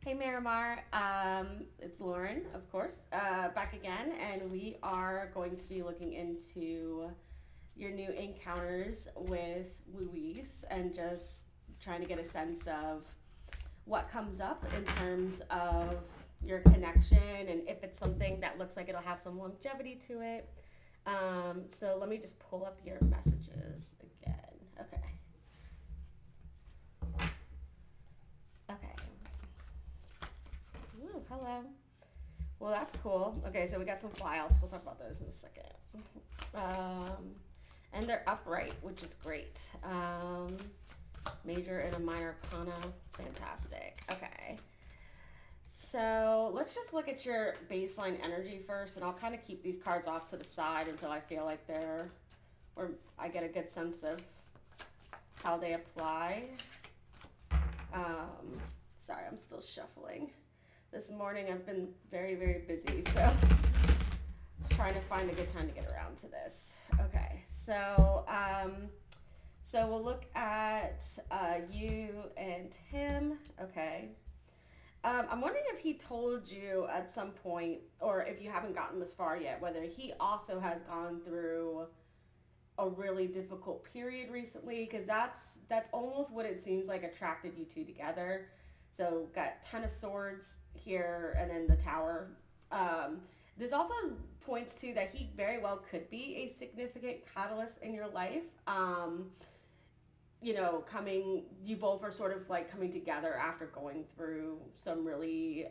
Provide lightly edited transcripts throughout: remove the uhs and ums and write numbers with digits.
Hey Marimar, it's Lauren, of course, back again, and we are going to be looking into your new encounters with Louise and just trying to get a sense of what comes up in terms of your connection and if it's something that looks like it'll have some longevity to it. So let me just pull up your messages again. Okay. Okay. Ooh, hello. Well, that's cool. Okay, so we got some flyouts. We'll talk about those in a second. Um, and they're upright, which is great. Major and a minor arcana, fantastic. Okay, so let's just look at your baseline energy first, and I'll kind of keep these cards off to the side until I feel like or I get a good sense of how they apply. Um, Sorry, I'm still shuffling. This morning I've been very, very busy, so trying to find a good time to get around to this. Okay, so we'll look at you and him. Okay. I'm wondering if he told you at some point, or if you haven't gotten this far yet, whether he also has gone through a really difficult period recently, because that's almost what it seems like attracted you two together. So got Ten of Swords here, and then the Tower. Um, this also points to that he very well could be a significant catalyst in your life. You both are sort of like coming together after going through some really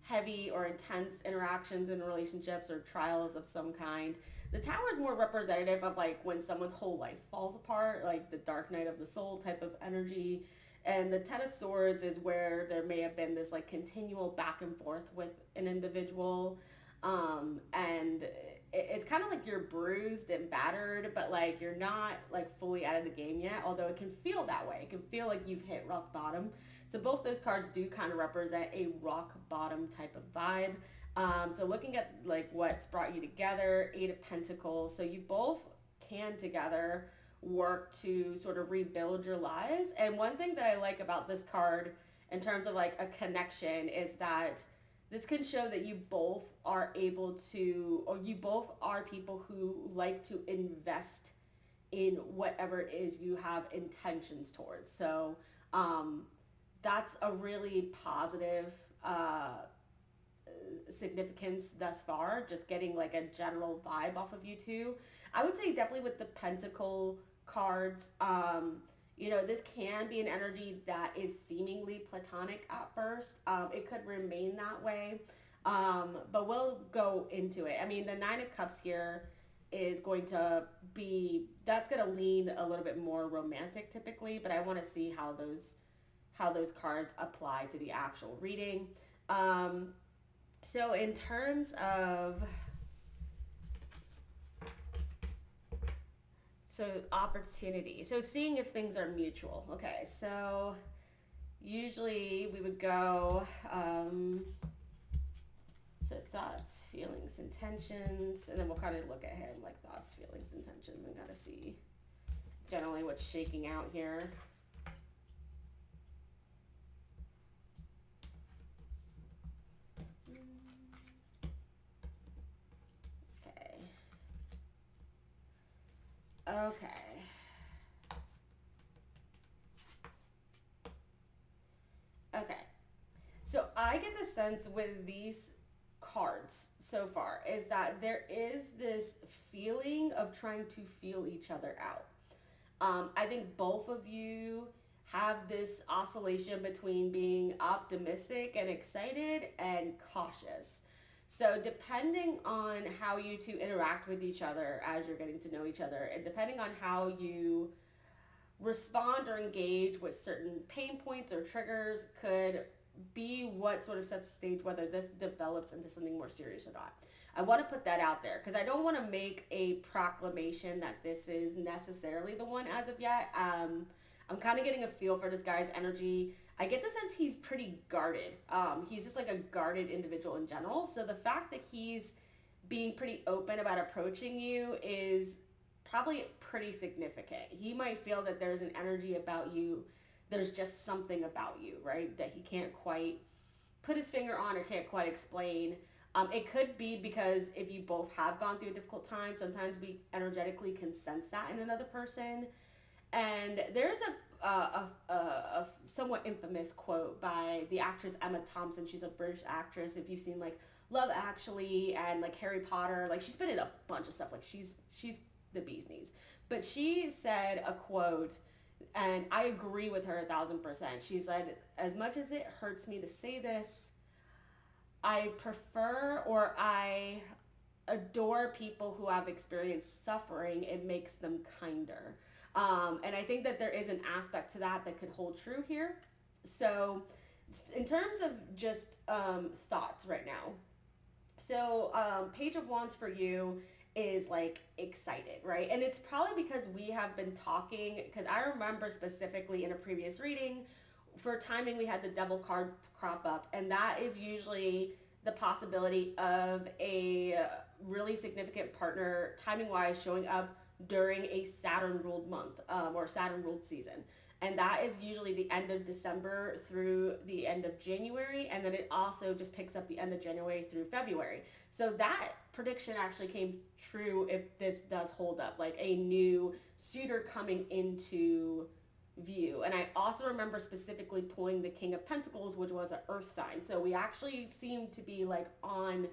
heavy or intense interactions in relationships or trials of some kind. The Tower is more representative of like when someone's whole life falls apart, like the dark night of the soul type of energy. And the Ten of Swords is where there may have been this like continual back and forth with an individual. And it's kind of like you're bruised and battered, but like you're not like fully out of the game yet, although it can feel that way. It can feel like you've hit rock bottom. So both those cards do kind of represent a rock bottom type of vibe. So looking at like what's brought you together, Eight of Pentacles. So you both can together work to sort of rebuild your lives. And one thing that I like about this card in terms of like a connection is that this can show that you both are able to, or you both are people who like to invest in whatever it is you have intentions towards. So um, that's a really positive significance thus far, just getting like a general vibe off of you two. I would say definitely with the pentacle cards, this can be an energy that is seemingly platonic at first. It could remain that way, but we'll go into it. I mean, the Nine of Cups here is going to that's going to lean a little bit more romantic typically, but I want to see how those cards apply to the actual reading. So in terms of opportunity, so seeing if things are mutual. Okay, so usually we would go so thoughts, feelings, intentions, and then we'll kind of look at him like thoughts, feelings, intentions, and kind of see generally what's shaking out here. Okay. Okay. Okay. So I get the sense with these cards so far is that there is this feeling of trying to feel each other out. I think both of you have this oscillation between being optimistic and excited and cautious. So depending on how you two interact with each other as you're getting to know each other, and depending on how you respond or engage with certain pain points or triggers, could be what sort of sets the stage whether this develops into something more serious or not. I want to put that out there because I don't want to make a proclamation that this is necessarily the one as of yet. I'm kind of getting a feel for this guy's energy. I get the sense he's pretty guarded. He's just like a guarded individual in general. So the fact that he's being pretty open about approaching you is probably pretty significant. He might feel that there's an energy about you there's just something about you, right, that he can't quite put his finger on or can't quite explain. It could be because if you both have gone through a difficult time, sometimes we energetically can sense that in another person. And there's a somewhat infamous quote by the actress Emma Thompson. She's a British actress. If you've seen like Love Actually and like Harry Potter, like she's been in a bunch of stuff. Like she's the bee's knees. But she said a quote, and I agree with her 1,000%. She said, "As much as it hurts me to say this, I prefer or I adore people who have experienced suffering. It makes them kinder." And I think that there is an aspect to that that could hold true here. So, in terms of just thoughts right now, so Page of Wands for you is like excited, right? And it's probably because we have been talking, because I remember specifically in a previous reading, for timing, we had the Devil card crop up, and that is usually the possibility of a really significant partner, timing wise, showing up during a Saturn ruled month or Saturn ruled season. And that is usually the end of December through the end of January. And then it also just picks up the end of January through February. So that prediction actually came true if this does hold up, like a new suitor coming into view. And I also remember specifically pulling the King of Pentacles, which was an earth sign. So we actually seem to be like on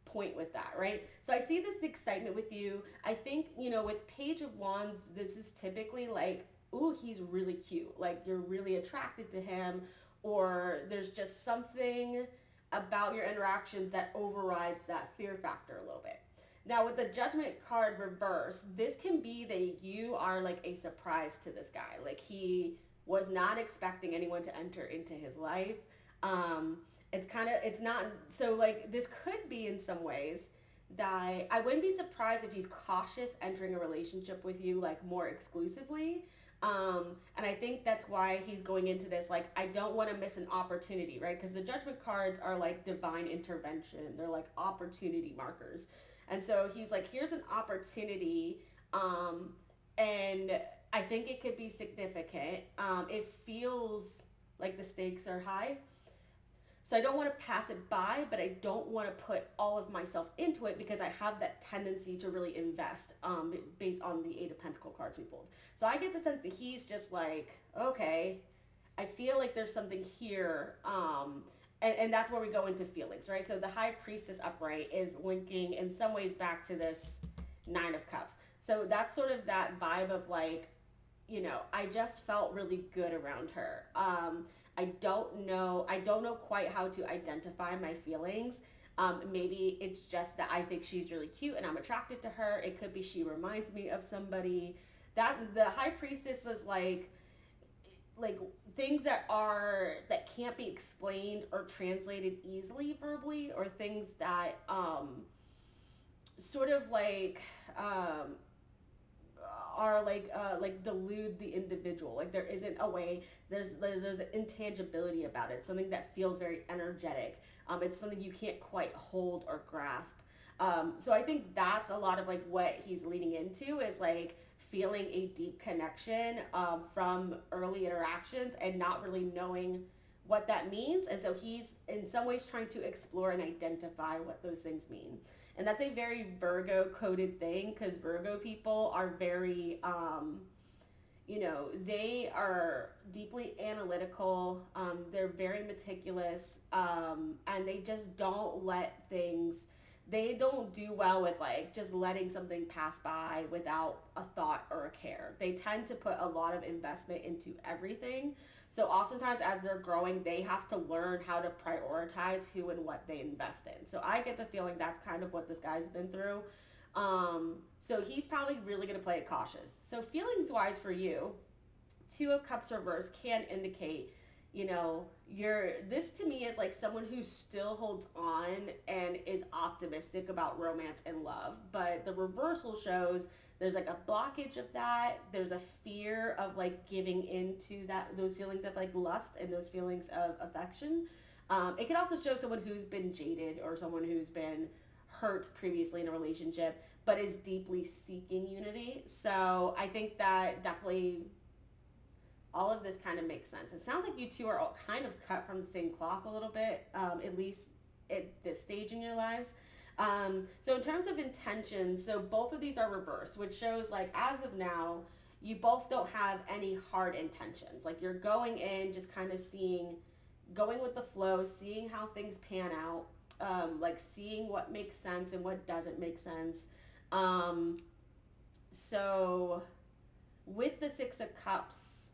point with that, right? So I see this excitement with you. I think, with Page of Wands, this is typically like, ooh, he's really cute. Like you're really attracted to him, or there's just something about your interactions that overrides that fear factor a little bit. Now with the Judgment card reverse, this can be that you are like a surprise to this guy. Like he was not expecting anyone to enter into his life. It's not, so like this could be in some ways that I wouldn't be surprised if he's cautious entering a relationship with you like more exclusively. And I think that's why he's going into this, like, I don't want to miss an opportunity, right? Because the Judgment cards are like divine intervention. They're like opportunity markers. And so he's like, here's an opportunity. And I think it could be significant. It feels like the stakes are high. So I don't want to pass it by, but I don't want to put all of myself into it because I have that tendency to really invest based on the Eight of Pentacle cards we pulled. So I get the sense that he's just like, okay, I feel like there's something here. And that's where we go into feelings, right? So the High Priestess upright is linking in some ways back to this Nine of Cups. So that's sort of that vibe of like, I just felt really good around her. I don't know quite how to identify my feelings. Maybe it's just that I think she's really cute and I'm attracted to her. It could be she reminds me of somebody. That the High Priestess is like things that can't be explained or translated easily verbally, or things that sort of are like delude the individual. Like there isn't a way. There's an intangibility about it. Something that feels very energetic. It's something you can't quite hold or grasp. So I think that's a lot of like what he's leading into is like feeling a deep connection from early interactions and not really knowing what that means. And so he's in some ways trying to explore and identify what those things mean. And that's a very Virgo coded thing because Virgo people are very, they are deeply analytical. They're very meticulous, and they just don't let things, they don't do well with like just letting something pass by without a thought or a care. They tend to put a lot of investment into everything. So oftentimes as they're growing, they have to learn how to prioritize who and what they invest in. So I get the feeling that's kind of what this guy's been through. So he's probably really going to play it cautious. So feelings wise for you, Two of Cups reverse can indicate, this to me is like someone who still holds on and is optimistic about romance and love. But the reversal shows there's like a blockage of that. There's a fear of like giving into those feelings of like lust and those feelings of affection. It can also show someone who's been jaded or someone who's been hurt previously in a relationship, but is deeply seeking unity. So I think that definitely all of this kind of makes sense. It sounds like you two are all kind of cut from the same cloth a little bit, at least at this stage in your lives. So in terms of intentions, so both of these are reversed, which shows like as of now, you both don't have any hard intentions. Like you're going in, just kind of seeing, going with the flow, seeing how things pan out, like seeing what makes sense and what doesn't make sense. Um, so with the Six of Cups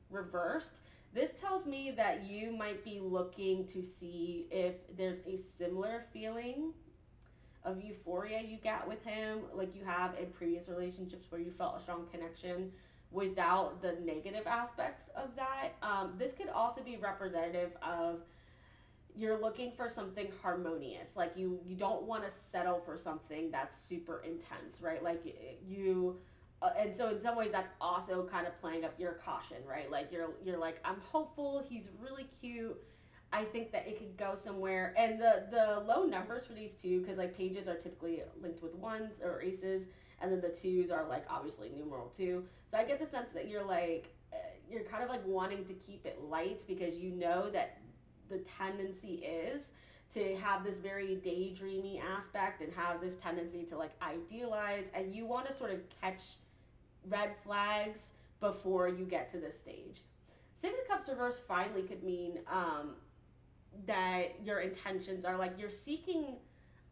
reversed, this tells me that you might be looking to see if there's a similar feeling of euphoria you got with him, like you have in previous relationships where you felt a strong connection without the negative aspects of that. This could also be representative of you're looking for something harmonious. Like you don't want to settle for something that's super intense, right? Like you and so in some ways that's also kind of playing up your caution, right? Like you're like, I'm hopeful, he's really cute, I think that it could go somewhere. And the low numbers for these two, because like pages are typically linked with ones or aces, and then the twos are like obviously numeral two. So I get the sense that you're like, you're kind of like wanting to keep it light because you know that the tendency is to have this very daydreamy aspect and have this tendency to like idealize, and you want to sort of catch red flags before you get to this stage. Six of Cups reverse finally could mean that your intentions are like you're seeking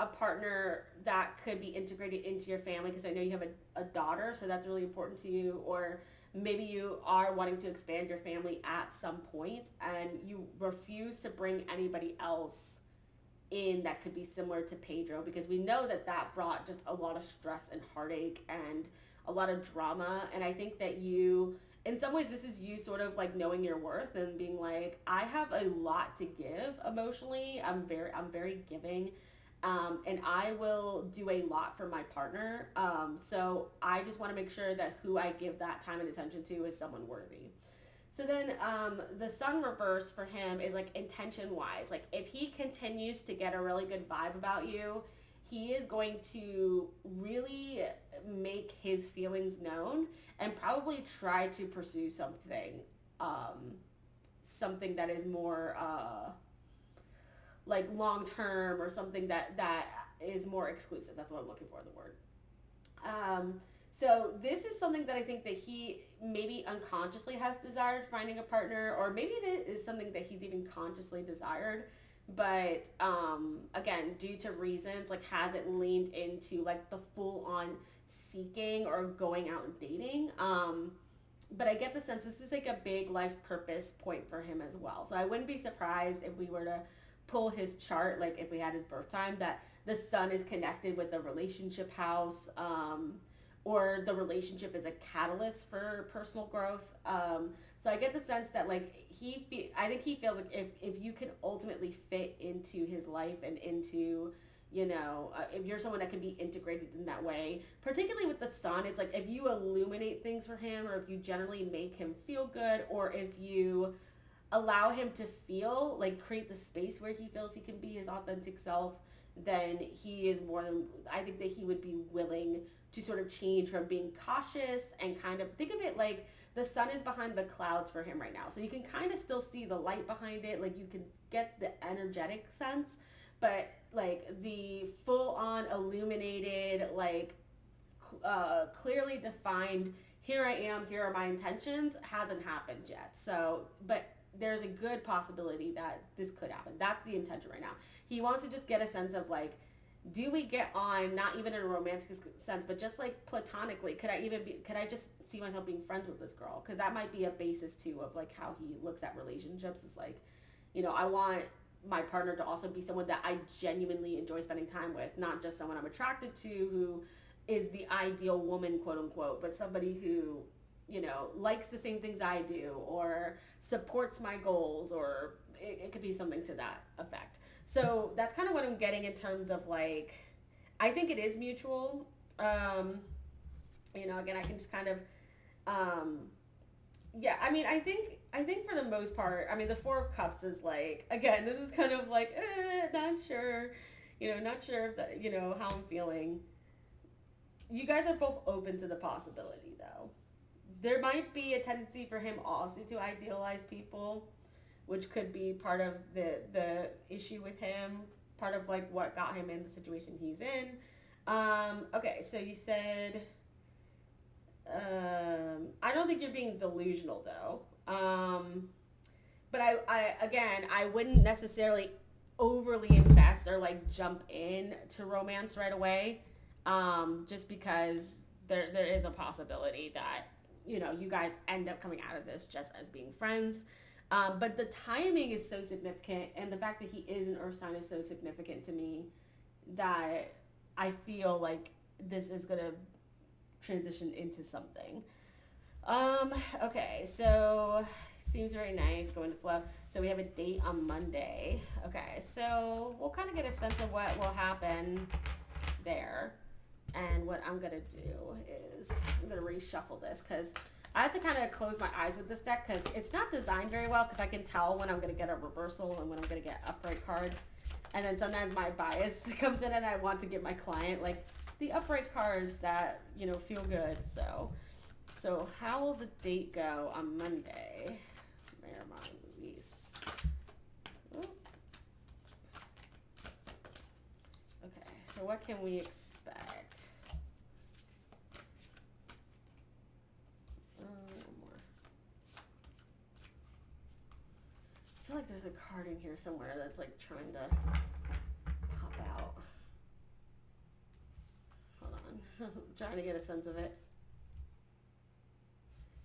a partner that could be integrated into your family, because I know you have a daughter, so that's really important to you. Or maybe you are wanting to expand your family at some point and you refuse to bring anybody else in that could be similar to Pedro, because we know that that brought just a lot of stress and heartache and a lot of drama. And I think that you, in some ways, this is you sort of like knowing your worth and being like, I have a lot to give emotionally. I'm very giving. And I will do a lot for my partner. So I just want to make sure that who I give that time and attention to is someone worthy. So then the sun reverse for him is like intention wise. Like if he continues to get a really good vibe about you, he is going to really make his feelings known and probably try to pursue something, something that is more like long term, or something that is more exclusive. That's what I'm looking for, the word. So this is something that I think that he maybe unconsciously has desired, finding a partner, or maybe it is something that he's even consciously desired, but again, due to reasons, like hasn't leaned into like the full on seeking or going out and dating. But I get the sense this is like a big life purpose point for him as well. So I wouldn't be surprised if we were to pull his chart, like if we had his birth time, that the sun is connected with the relationship house, or the relationship is a catalyst for personal growth. So I get the sense that like I think he feels like if you can ultimately fit into his life and into, if you're someone that can be integrated in that way, particularly with the sun, it's like if you illuminate things for him, or if you generally make him feel good, or if you allow him to feel, like create the space where he feels he can be his authentic self, then he is more than, I think that he would be willing to sort of change from being cautious and kind of think of it like the sun is behind the clouds for him right now. So you can kind of still see the light behind it, like you can get the energetic sense, but like the full on illuminated, like clearly defined, here I am, here are my intentions, hasn't happened yet. So, but there's a good possibility that this could happen. That's the intention right now. He wants to just get a sense of like, do we get on, not even in a romantic sense, but just like platonically, could I just see myself being friends with this girl? Because that might be a basis too of like how he looks at relationships. It's like, I want my partner to also be someone that I genuinely enjoy spending time with, not just someone I'm attracted to who is the ideal woman, quote unquote, but somebody who, likes the same things I do, or supports my goals, or it could be something to that effect. So that's kind of what I'm getting in terms of like, I think it is mutual. Again, I can just kind of, yeah, I mean, I think for the most part, I mean, the Four of Cups is like, again, this is kind of like, not sure, not sure if that, how I'm feeling. You guys are both open to the possibility though. there might be a tendency for him also to idealize people, which could be part of the issue with him, part of like what got him in the situation he's in. Okay, so you said I don't think you're being delusional though. But I again, I wouldn't necessarily overly invest or like jump in to romance right away, just because there is a possibility that you guys end up coming out of this just as being friends. But the timing is so significant, and the fact that he is an Earth sign is so significant to me that I feel like this is gonna transition into something. Okay, so seems very nice, going to flow. So we have a date on Monday. Okay, so we'll kind of get a sense of what will happen there. And what I'm going to do is I'm going to reshuffle this because I have to kind of close my eyes with this deck because it's not designed very well, because I can tell when I'm going to get a reversal and when I'm going to get upright card. And then sometimes my bias comes in and I want to give my client like the upright cards that, feel good. So how will the date go on Monday? Marimar movies. Ooh. Okay, so what can we expect? More. I feel like there's a card in here somewhere that's like trying to pop out. Hold on. I'm trying to get a sense of it.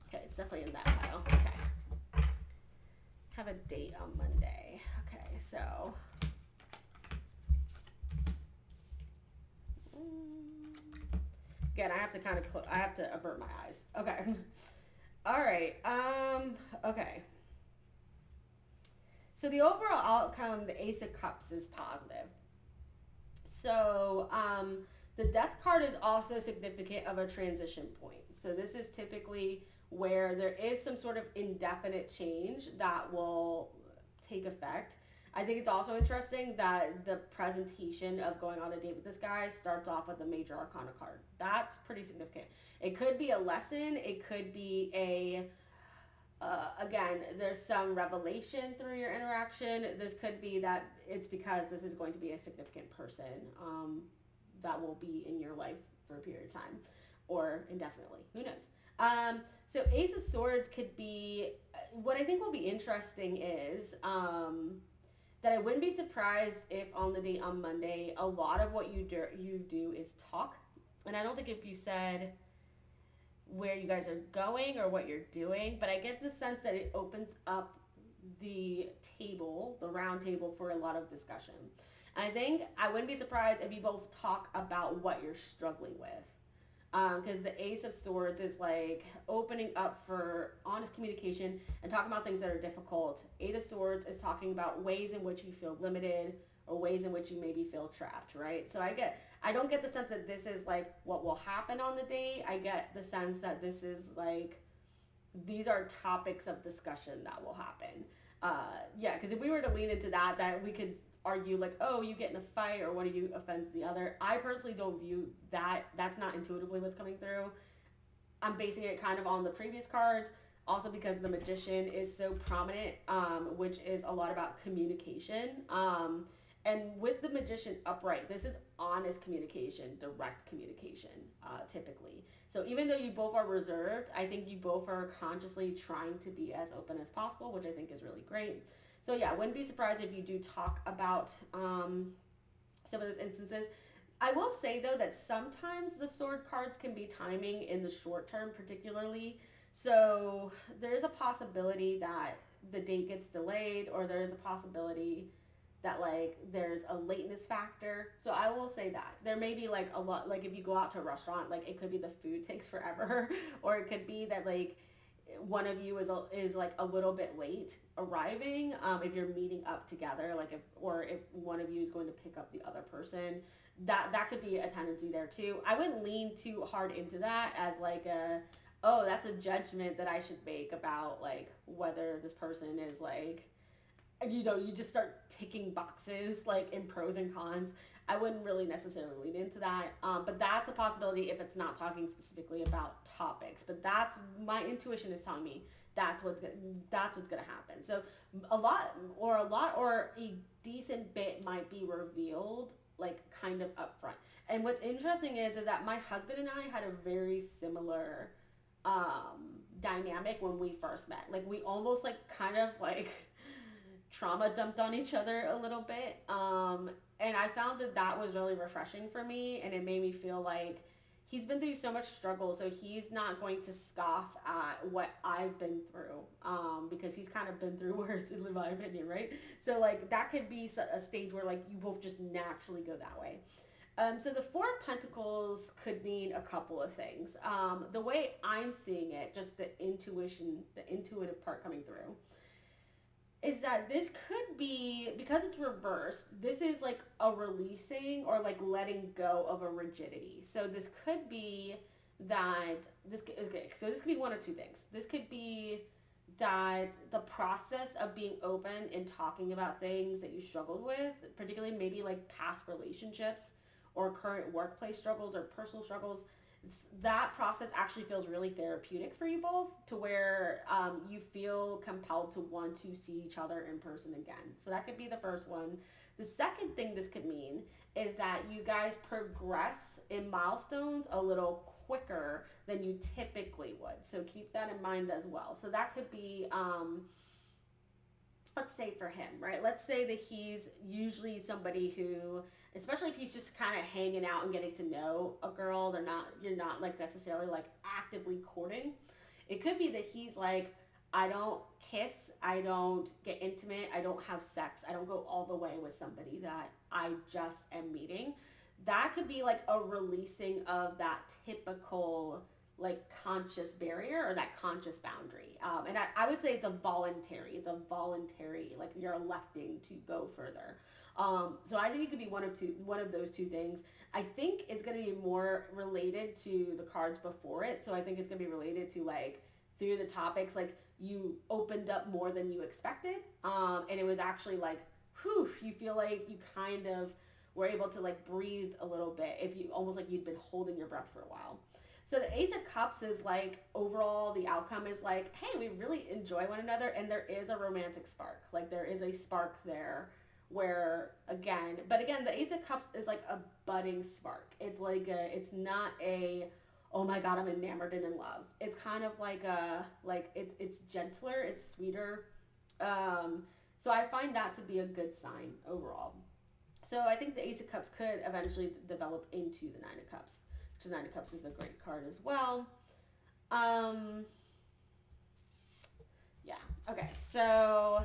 Okay, it's definitely in that pile. Okay. Have a date on Monday. Okay, so. Again, I have to kind of I have to avert my eyes. Okay. All right. Okay. So the overall outcome, the Ace of Cups, is positive. So the Death card is also significant of a transition point. So this is typically where there is some sort of indefinite change that will take effect. I think it's also interesting that the presentation of going on a date with this guy starts off with a major arcana card. That's pretty significant. It could be a lesson. It could be again, there's some revelation through your interaction. This could be that it's because this is going to be a significant person that will be in your life for a period of time or indefinitely. Who knows? So Ace of Swords could be, what I think will be interesting is that I wouldn't be surprised if on the date on Monday, a lot of what you do is talk. And I don't think if you said where you guys are going or what you're doing, but I get the sense that it opens up the table, the round table, for a lot of discussion. And I think I wouldn't be surprised if you both talk about what you're struggling with. Because the Ace of Swords is like opening up for honest communication and talking about things that are difficult. Eight of Swords is talking about ways in which you feel limited or ways in which you maybe feel trapped, right? So I don't get the sense that this is like what will happen on the date. I get the sense that this is like, these are topics of discussion that will happen. Yeah, because if we were to lean into that we could argue like, oh, you get in a fight or one of you offends the other. I personally don't view that. That's not intuitively what's coming through. I'm basing it kind of on the previous cards, also because the Magician is so prominent, which is a lot about communication. And with the Magician upright, this is honest communication, direct communication, typically. So even though you both are reserved, I think you both are consciously trying to be as open as possible, which I think is really great. So yeah, I wouldn't be surprised if you do talk about some of those instances. I will say though that sometimes the sword cards can be timing in the short term particularly. So there's a possibility that the date gets delayed, or there's a possibility that like there's a lateness factor. So I will say that there may be like a lot, like if you go out to a restaurant, like it could be the food takes forever, or it could be that like one of you is like a little bit late arriving, if you're meeting up together, like if one of you is going to pick up the other person, that could be a tendency there too. I wouldn't lean too hard into that as like that's a judgment that I should make about like whether this person is like you just start ticking boxes like in pros and cons. I wouldn't really necessarily lean into that, but that's a possibility if it's not talking specifically about topics. But that's my intuition is telling me that's what's gonna happen. So or a decent bit might be revealed like kind of upfront. And what's interesting is that my husband and I had a very similar dynamic when we first met. Like we almost like kind of like trauma dumped on each other a little bit. And I found that that was really refreshing for me, and it made me feel like he's been through so much struggle, so he's not going to scoff at what I've been through, because he's kind of been through worse, in my opinion, right? So like that could be a stage where like you both just naturally go that way. So the Four of Pentacles could mean a couple of things. The way I'm seeing it, just the intuition, the intuitive part coming through, is that this could be, because it's reversed, this is like a releasing or like letting go of a rigidity. So this could be that okay, so this could be one of two things. This could be that the process of being open and talking about things that you struggled with, particularly maybe like past relationships or current workplace struggles or personal struggles, that process actually feels really therapeutic for you both, to where you feel compelled to want to see each other in person again. So that could be the first one. The second thing this could mean is that you guys progress in milestones a little quicker than you typically would. So keep that in mind as well. So that could be, let's say for him, right? Let's say that he's usually somebody who, especially if he's just kind of hanging out and getting to know a girl, you're not like necessarily like actively courting. It could be that he's like, I don't kiss, I don't get intimate, I don't have sex, I don't go all the way with somebody that I just am meeting. That could be like a releasing of that typical like conscious barrier or that conscious boundary. And I would say it's a voluntary, like you're electing to go further. So I think it could be one of those two things. I think it's going to be more related to the cards before it. So I think it's going to be related to like through the topics, like you opened up more than you expected. And it was actually like, whew, you feel like you kind of were able to like breathe a little bit, if you almost like you'd been holding your breath for a while. So the Ace of Cups is like, overall the outcome is like, hey, we really enjoy one another, and there is a romantic spark. Like there is a spark there where but again, the Ace of Cups is like a budding spark. It's like it's not a, oh my God, I'm enamored and in love. It's kind of like it's gentler, it's sweeter. So I find that to be a good sign overall. So I think the Ace of Cups could eventually develop into the Nine of Cups. So Nine of Cups is a great card as well. Yeah. Okay. So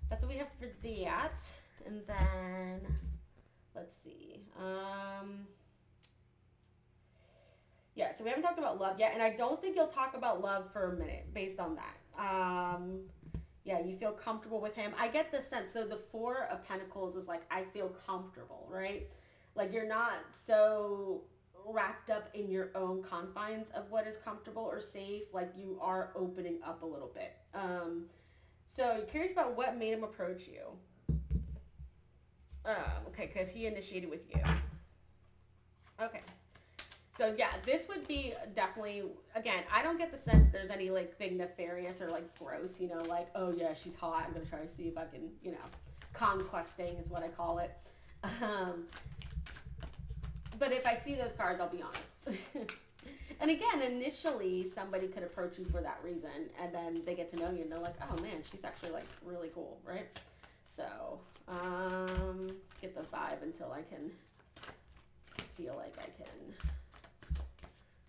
that's what we have for that. And then let's see. Yeah. So we haven't talked about love yet, and I don't think you'll talk about love for a minute based on that. Yeah, you feel comfortable with him. I get the sense. So the Four of Pentacles is like, I feel comfortable, right? Like you're not so wrapped up in your own confines of what is comfortable or safe. Like you are opening up a little bit. So you're curious about what made him approach you. Okay, because he initiated with you. Okay. So yeah, this would be definitely, again, I don't get the sense there's any like thing nefarious or like gross, like, oh yeah, she's hot, I'm going to try to see if I can, conquesting is what I call it. But if I see those cards, I'll be honest. And again, initially somebody could approach you for that reason, and then they get to know you and they're like, oh man, she's actually like really cool, right? So, get the vibe until I can feel like I can.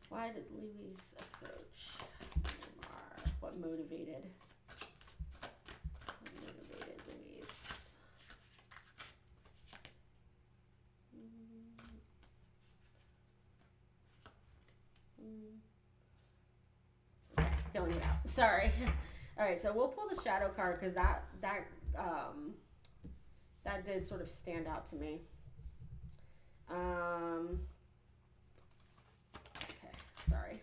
Why did Louise approach Marimar? What motivated Louise? Okay, filling it out. Sorry. All right, so we'll pull the shadow card because that did sort of stand out to me. Okay, sorry.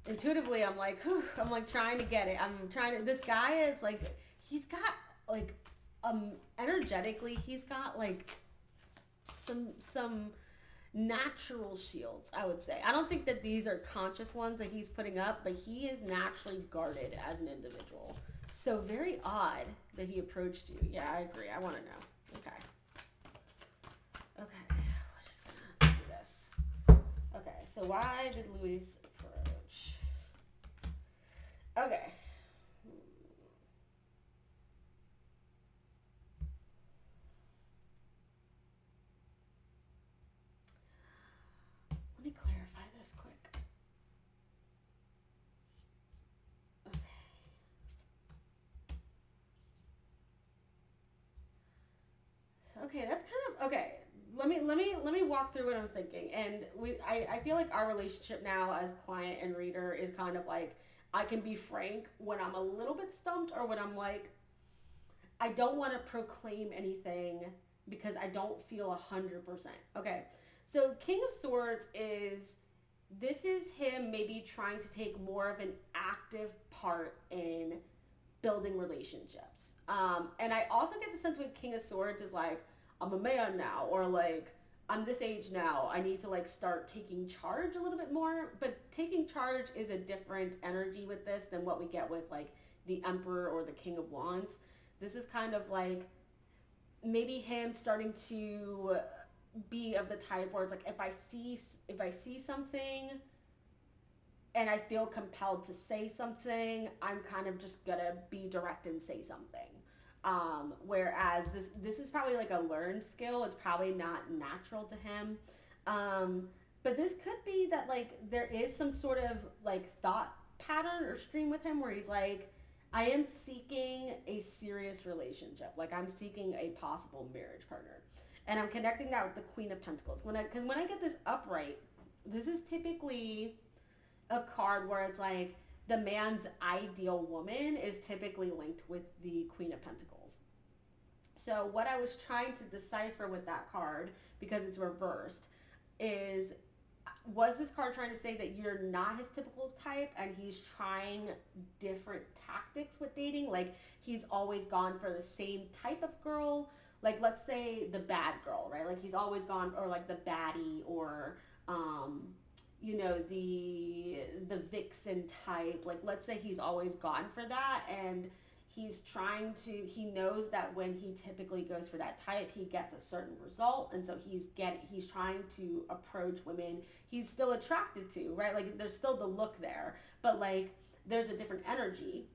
Intuitively, I'm like, whew, I'm like trying to get it. This guy is like, he's got like energetically he's got like some natural shields, I would say. I don't think that these are conscious ones that he's putting up, but he is naturally guarded as an individual. So very odd that he approached you. Yeah, I agree. I want to know. Okay. Okay. We're just gonna do this. Okay. So why did Luis approach? Okay. Let me clarify this quick. Okay. Okay, that's kind of okay. Let me walk through what I'm thinking. And I feel like our relationship now as client and reader is kind of like I can be frank when I'm a little bit stumped or when I'm like I don't want to proclaim anything because I don't feel 100%. Okay. So King of Swords is this is him maybe trying to take more of an active part in building relationships. And I also get the sense with King of Swords is like, I'm a man now, or like, I'm this age now. I need to like start taking charge a little bit more. But taking charge is a different energy with this than what we get with like the Emperor or the King of Wands. This is kind of like maybe him starting to be of the type where it's like if I see something and I feel compelled to say something, I'm kind of just gonna be direct and say something. Whereas this is probably like a learned skill. It's probably not natural to him. But this could be that like there is some sort of like thought pattern or stream with him where he's like, I am seeking a serious relationship. Like I'm seeking a possible marriage partner. And I'm connecting that with the Queen of Pentacles. Because when I get this upright, this is typically a card where it's like the man's ideal woman is typically linked with the Queen of Pentacles. So what I was trying to decipher with that card, because it's reversed, is was this card trying to say that you're not his typical type and he's trying different tactics with dating? Like he's always gone for the same type of girl? Like let's say the bad girl, right? Like he's always gone, or like the baddie, or the vixen type. Like let's say he's always gone for that, and he knows that when he typically goes for that type, he gets a certain result, and so he's trying to approach women he's still attracted to, right? Like there's still the look there, but like there's a different energy.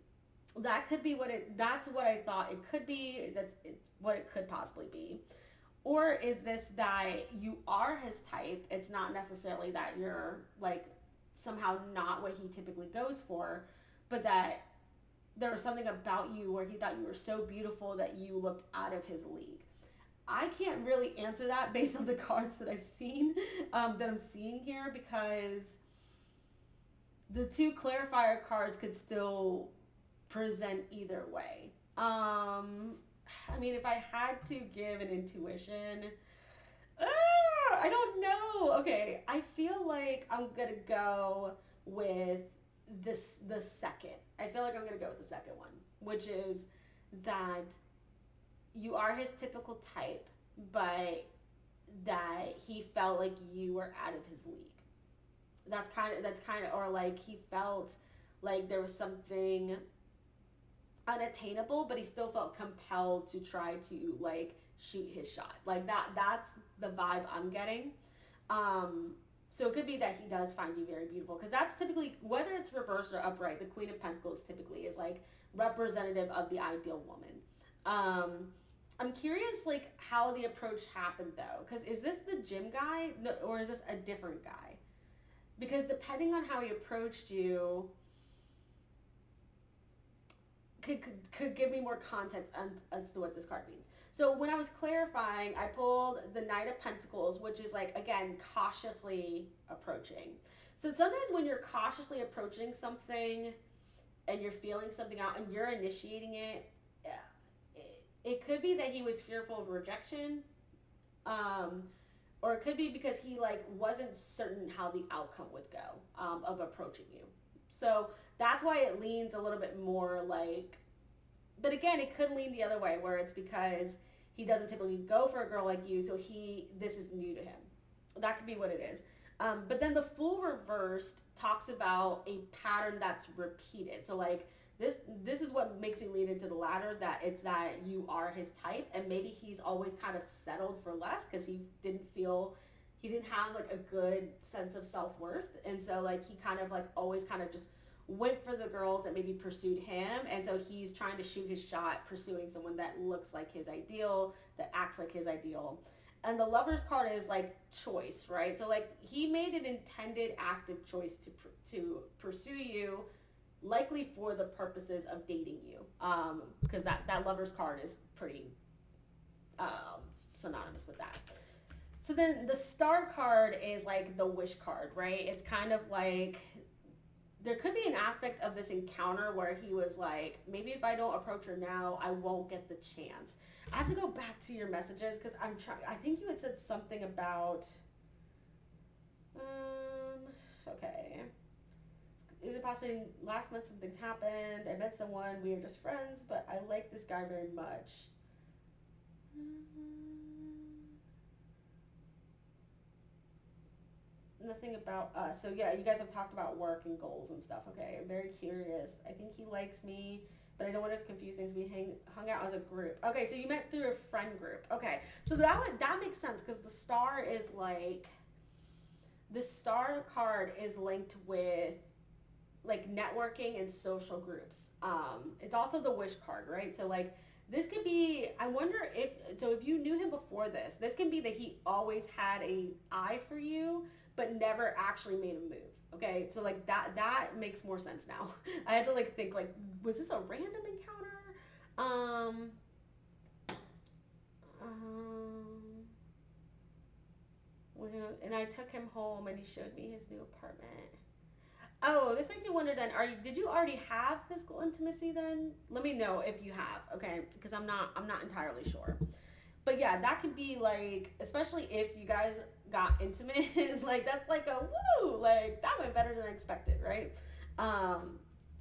That could be that's what I thought it could be. It's what it could possibly be. Or is this that you are his type? It's not necessarily that you're like somehow not what he typically goes for, but that there was something about you where he thought you were so beautiful that you looked out of his league. I can't really answer that based on the cards that I've seen, that I'm seeing here, because the two clarifier cards could still present either way. I mean, if I had to give an intuition, I don't know. Okay, I feel like I'm gonna go with the second. I feel like I'm gonna go with the second one, which is that you are his typical type, but that he felt like you were out of his league. That's kind of, or like he felt like there was something unattainable, but he still felt compelled to try to like shoot his shot. Like that's the vibe I'm getting. So it could be that he does find you very beautiful, because that's typically, whether it's reversed or upright, the Queen of Pentacles typically is like representative of the ideal woman. I'm curious like how the approach happened though, because is this the gym guy or is this a different guy? Because depending on how he approached you, could give me more context as to what this card means. So when I was clarifying, I pulled the Knight of Pentacles, which is like, again, cautiously approaching. So sometimes when you're cautiously approaching something and you're feeling something out and you're initiating it, it could be that he was fearful of rejection, or it could be because he like wasn't certain how the outcome would go, of approaching you. So that's why it leans a little bit more like but again, it could lean the other way where it's because he doesn't typically go for a girl like you, so this is new to him. That could be what it is. But then the Fool reversed talks about a pattern that's repeated. So like this is what makes me lean into the latter, that it's that you are his type, and maybe he's always kind of settled for less because he didn't have like a good sense of self-worth, and so like he kind of like always kind of just went for the girls that maybe pursued him, and so he's trying to shoot his shot pursuing someone that looks like his ideal, that acts like his ideal. And the Lover's card is like choice, right? So like he made an intended active choice to pursue you, likely for the purposes of dating you, because that Lover's card is pretty synonymous with that. So then the Star card is like the wish card, right? It's kind of like there could be an aspect of this encounter where he was like, maybe if I don't approach her now, I won't get the chance. I have to go back to your messages because I'm trying. I think you had said something about. Okay. Is it possible last month something's happened? I met someone. We are just friends, but I like this guy very much. Nothing about us. So yeah, you guys have talked about work and goals and stuff. Okay, I'm very curious. I think he likes me, but I don't want to confuse things. We hung out as a group. Okay, so you met through a friend group. Okay, so that makes sense because the star is like, the star card is linked with like networking and social groups. It's also the wish card, right? So like this could be, I wonder if you knew him before this can be that he always had a eye for you, but never actually made a move. Okay, so like that makes more sense now. I had to like think like, was this a random encounter? Well, and I took him home and he showed me his new apartment. Oh, this makes me wonder then, did you already have physical intimacy then? Let me know if you have, okay? Because I'm not entirely sure. But yeah, that could be like, especially if you guys got intimate, like that's like a woo, like that went better than expected, right? So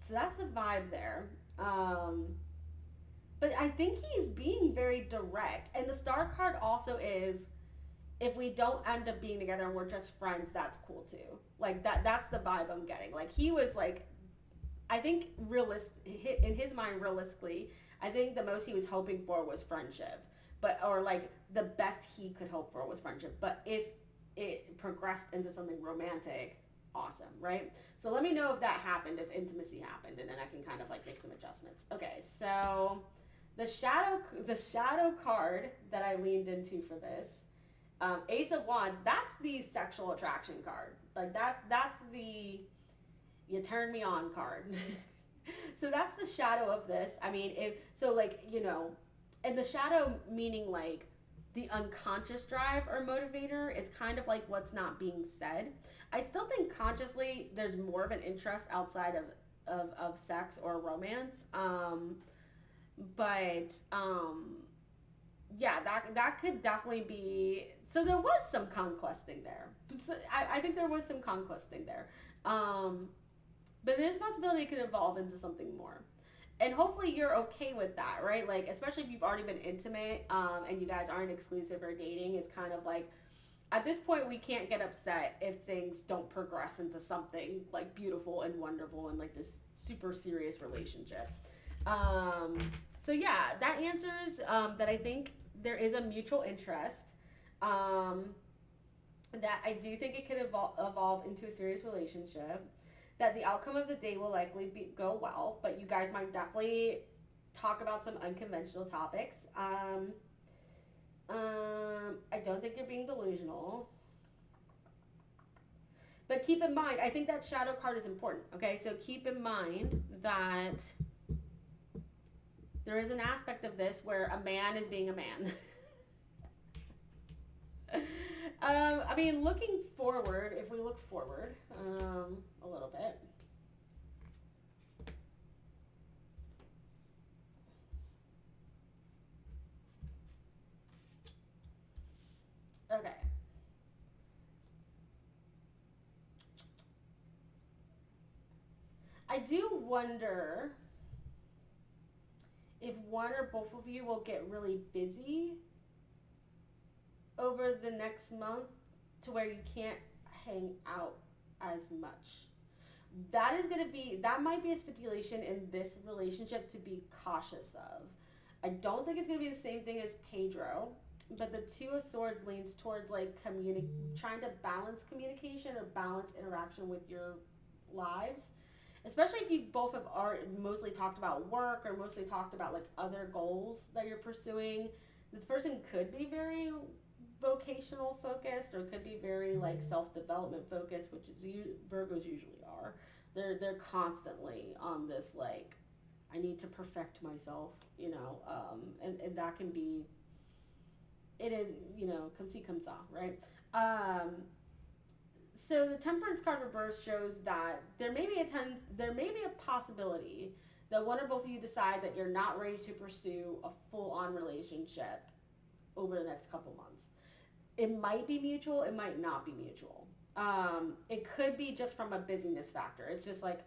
that's the vibe there. But I think he's being very direct. And the star card also is, if we don't end up being together and we're just friends, that's cool too. Like that's the vibe I'm getting. Like he was like, I think in his mind, realistically, I think the most he was hoping for was friendship. Or like the best he could hope for was friendship. But if it progressed into something romantic, awesome, right? So let me know if that happened, if intimacy happened, and then I can kind of like make some adjustments. Okay, so the shadow card that I leaned into for this, Ace of Wands, that's the sexual attraction card. Like that's the you turn me on card. So that's the shadow of this. I mean, and the shadow meaning like the unconscious drive or motivator. It's kind of like what's not being said. I still think consciously there's more of an interest outside of sex or romance. Yeah, that could definitely be. So there was some conquesting there. So I think there was some conquesting there. But there's a possibility it could evolve into something more. And hopefully you're okay with that, right? Like, especially if you've already been intimate, and you guys aren't exclusive or dating, it's kind of like, at this point, we can't get upset if things don't progress into something like beautiful and wonderful and like this super serious relationship. So yeah, that answers that I think there is a mutual interest. That I do think it could evolve into a serious relationship. That the outcome of the day will likely go well, but you guys might definitely talk about some unconventional topics. I don't think you're being delusional. But keep in mind, I think that shadow card is important, okay? So keep in mind that there is an aspect of this where a man is being a man. I mean, looking forward, if we look forward a little bit. Okay. I do wonder if one or both of you will get really busy over the next month to where you can't hang out as much. That is going to be, that might be a stipulation in this relationship to be cautious of. I don't think it's going to be the same thing as Pedro, but the Two of Swords leans towards like trying to balance communication or balance interaction with your lives, especially if you both have already mostly talked about work or mostly talked about like other goals that you're pursuing. This person could be very vocational focused or could be very like self-development focused, which is Virgos usually are. They're constantly on this like, I need to perfect myself, and that can be, it is, come see, come saw, right? So the Temperance card reverse shows that there may be a possibility that one or both of you decide that you're not ready to pursue a full-on relationship over the next couple months. It might be mutual, it might not be mutual. It could be just from a busyness factor. It's just like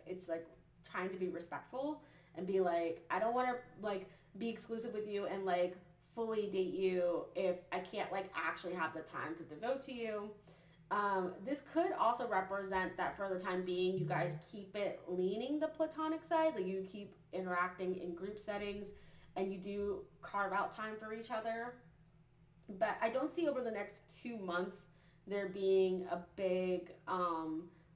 it's like trying to be respectful and be like, I don't want to like be exclusive with you and like fully date you if I can't like actually have the time to devote to you. This could also represent that for the time being, you guys keep it leaning the platonic side, like you keep interacting in group settings and you do carve out time for each other. But I don't see over the next 2 months there being a big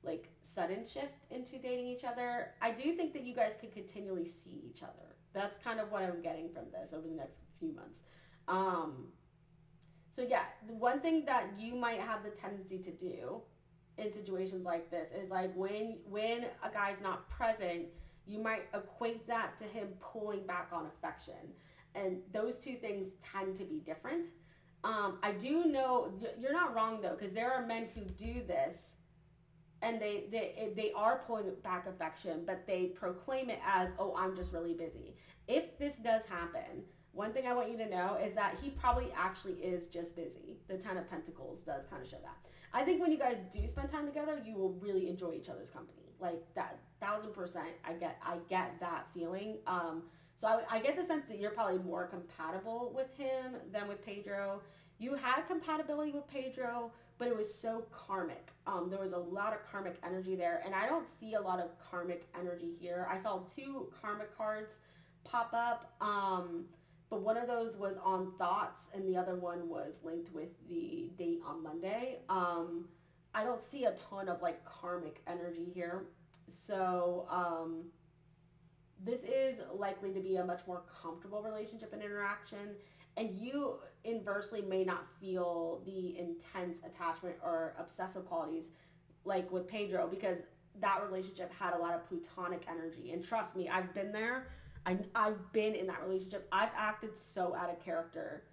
like sudden shift into dating each other. I do think that you guys could continually see each other. That's kind of what I'm getting from this over the next few months. So yeah, the one thing that you might have the tendency to do in situations like this is like when a guy's not present, you might equate that to him pulling back on affection. And those two things tend to be different. I do know you're not wrong though, because there are men who do this and they are pulling back affection, but they proclaim it as, oh, I'm just really busy. If this does happen, one thing I want you to know is that he probably actually is just busy. The Ten of Pentacles does kind of show that. I think when you guys do spend time together, you will really enjoy each other's company. Like that, 1000%. I get that feeling. So I get the sense that you're probably more compatible with him than with Pedro. You had compatibility with Pedro, but it was so karmic. There was a lot of karmic energy there, and I don't see a lot of karmic energy here. I saw 2 karmic cards pop up, but one of those was on thoughts, and the other one was linked with the date on Monday. I don't see a ton of like karmic energy here, so this is likely to be a much more comfortable relationship and interaction, and you inversely may not feel the intense attachment or obsessive qualities like with Pedro, because that relationship had a lot of plutonic energy. And trust me, I've been there. I've been in that relationship. I've acted so out of character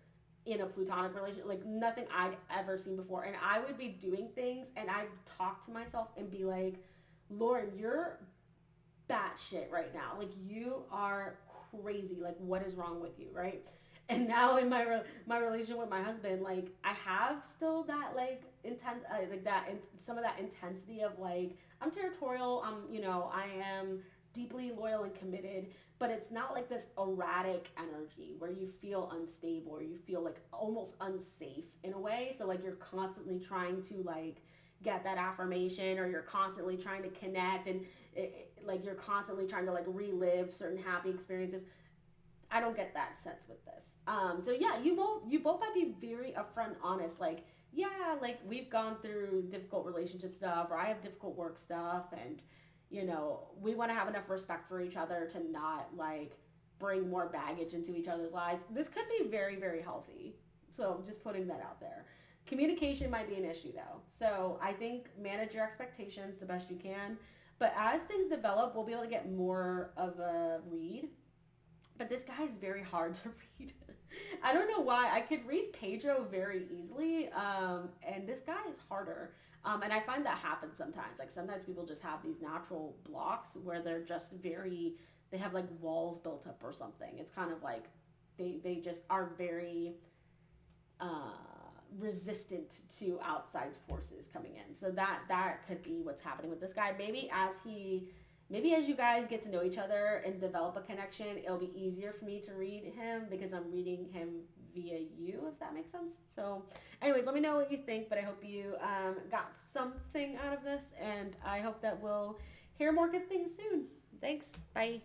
in a plutonic relationship, like nothing I'd ever seen before. And I would be doing things and I'd talk to myself and be like, Lauren, you're batshit right now. Like you are crazy. Like what is wrong with you, right? And now in my relationship with my husband, like I have still that like intense, like that, and some of that intensity of like I'm territorial. I am deeply loyal and committed, but it's not like this erratic energy where you feel unstable or you feel like almost unsafe in a way. So like you're constantly trying to like get that affirmation, or you're constantly trying to connect, and like you're constantly trying to like relive certain happy experiences. I don't get that sense with this. So yeah, you both might be very upfront, honest. Like, yeah, like we've gone through difficult relationship stuff, or I have difficult work stuff, and we want to have enough respect for each other to not like bring more baggage into each other's lives. This could be very, very healthy. So just putting that out there. Communication might be an issue though. So I think manage your expectations the best you can. But as things develop, we'll be able to get more of a read. But this guy's very hard to read. I don't know why. I could read Pedro very easily, and this guy is harder. And I find that happens sometimes. Like sometimes people just have these natural blocks where they're just they have like walls built up or something. It's kind of like they just are very resistant to outside forces coming in. So that could be what's happening with this guy. Maybe as he maybe as you guys get to know each other and develop a connection, it'll be easier for me to read him because I'm reading him via you, if that makes sense. So anyways, let me know what you think, but I hope you got something out of this, and I hope that we'll hear more good things soon. Thanks. Bye.